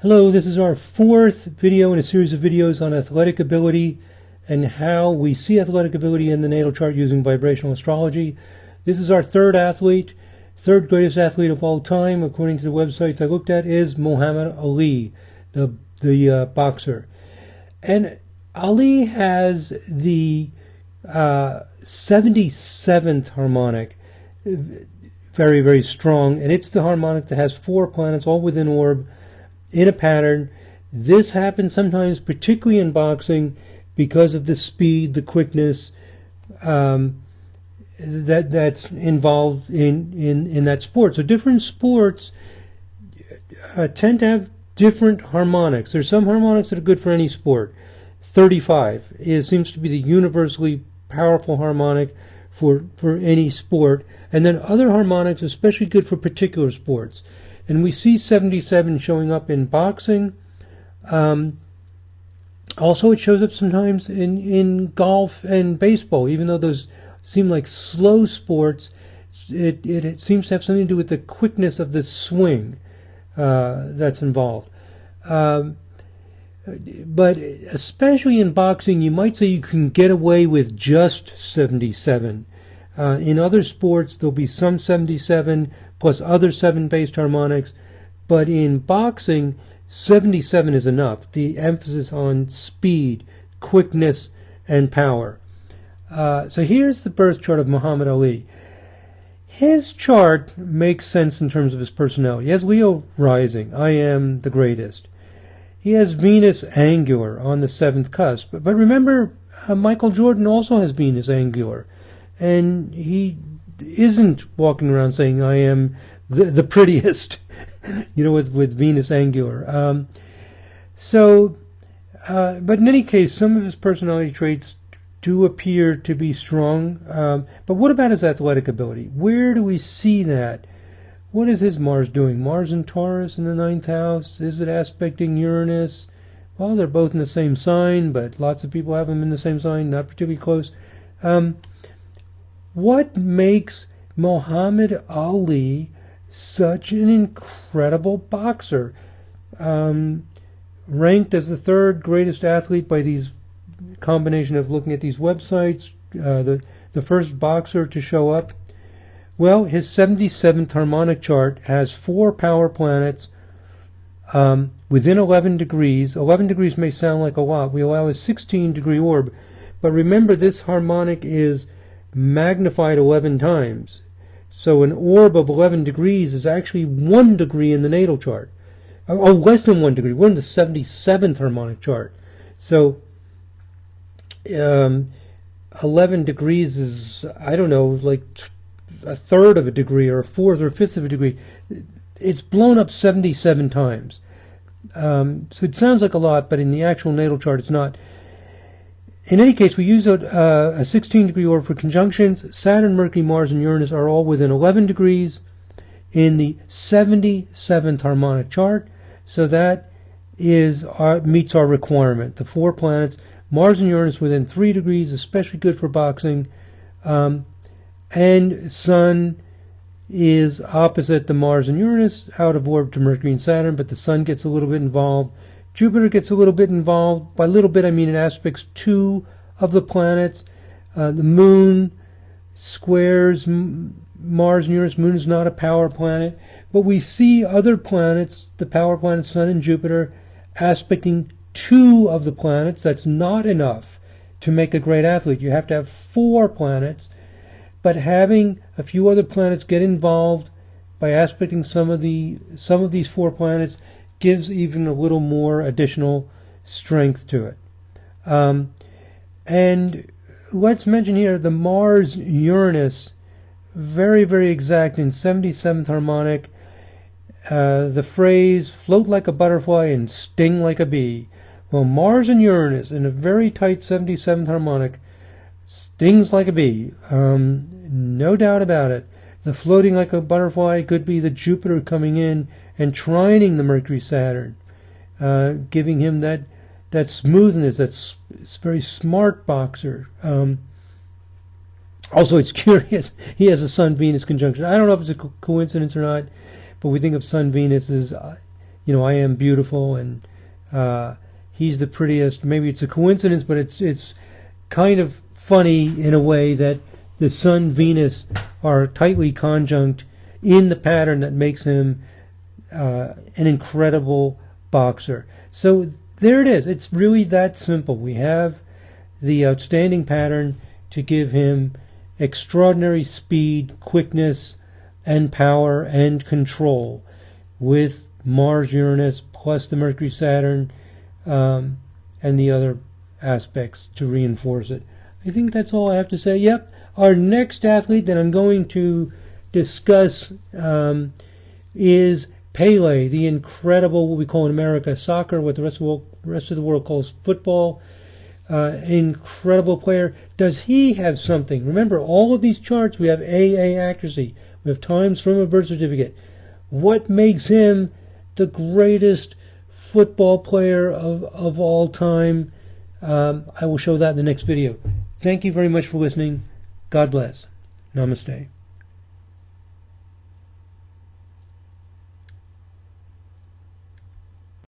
Hello, this is our fourth video in a series of videos on athletic ability and how we see athletic ability in the natal chart using vibrational astrology. This is our third greatest athlete of all time, according to the websites I looked at, is Muhammed Ali, the boxer. And Ali has the 77th harmonic, very, very strong, and it's the harmonic that has 4 planets all within orb in a pattern. This happens sometimes, particularly in boxing, because of the speed, the quickness that's involved in that sport. So different sports tend to have different harmonics. There's some harmonics that are good for any sport. 35 seems to be the universally powerful harmonic for any sport. And then other harmonics, especially good for particular sports. And we see 77 showing up in boxing. Also, it shows up sometimes in golf and baseball, even though those seem like slow sports. It seems to have something to do with the quickness of the swing that's involved. But especially in boxing, you might say you can get away with just 77. In other sports, there'll be some 77 plus other 7-based harmonics, but in boxing, 77 is enough. The emphasis on speed, quickness, and power. So here's the birth chart of Muhammad Ali. His chart makes sense in terms of his personality. He has Leo rising. I am the greatest. He has Venus angular on the 7th cusp. But remember, Michael Jordan also has Venus angular. And he isn't walking around saying, I am the prettiest, with Venus angular. But in any case, some of his personality traits do appear to be strong. But what about his athletic ability? Where do we see that? What is his Mars doing? Mars in Taurus in the 9th house? Is it aspecting Uranus? Well, they're both in the same sign, but lots of people have them in the same sign, not particularly close. What makes Muhammad Ali such an incredible boxer? Ranked as the 3rd greatest athlete by these combination of looking at these websites, the first boxer to show up. Well, his 77th harmonic chart has 4 power planets within 11 degrees. 11 degrees may sound like a lot. We allow a 16-degree orb. But remember, this harmonic is magnified 11 times. So an orb of 11 degrees is actually 1 degree in the natal chart. Oh, less than 1 degree. We're in the 77th harmonic chart. So 11 degrees is, I don't know, like a third of a degree or a fourth or a fifth of a degree. It's blown up 77 times. So it sounds like a lot, but in the actual natal chart it's not. In any case, we use a 16-degree orb for conjunctions. Saturn, Mercury, Mars, and Uranus are all within 11 degrees in the 77th harmonic chart. So that meets our requirement. The 4 planets, Mars and Uranus within 3 degrees, especially good for boxing. And Sun is opposite the Mars and Uranus, out of orb to Mercury and Saturn, but the Sun gets a little bit involved. Jupiter gets a little bit involved. By little bit, I mean it aspects 2 of the planets. The Moon squares Mars and Uranus. Moon is not a power planet. But we see other planets, the power planets Sun and Jupiter, aspecting 2 of the planets. That's not enough to make a great athlete. You have to have 4 planets. But having a few other planets get involved by aspecting some of these 4 planets gives even a little more additional strength to it. And let's mention here the Mars-Uranus, very, very exact in 77th harmonic. The phrase, float like a butterfly and sting like a bee. Well, Mars and Uranus in a very tight 77th harmonic stings like a bee. No doubt about it. The floating like a butterfly could be the Jupiter coming in and trining the Mercury-Saturn, giving him that smoothness, that's very smart boxer. Also, it's curious, he has a Sun-Venus conjunction. I don't know if it's a coincidence or not, but we think of Sun-Venus as I am beautiful and he's the prettiest. Maybe it's a coincidence, but it's kind of funny in a way that the Sun, Venus are tightly conjunct in the pattern that makes him an incredible boxer. So there it is. It's really that simple. We have the outstanding pattern to give him extraordinary speed, quickness, and power and control with Mars, Uranus, plus the Mercury, Saturn, and the other aspects to reinforce it. I think that's all I have to say. Yep. Our next athlete that I'm going to discuss is Pele, the incredible, what we call in America, soccer, what the rest of the world calls football. Incredible player. Does he have something? Remember, all of these charts, we have AA accuracy. We have times from a birth certificate. What makes him the greatest football player of all time? I will show that in the next video. Thank you very much for listening. God bless. Namaste.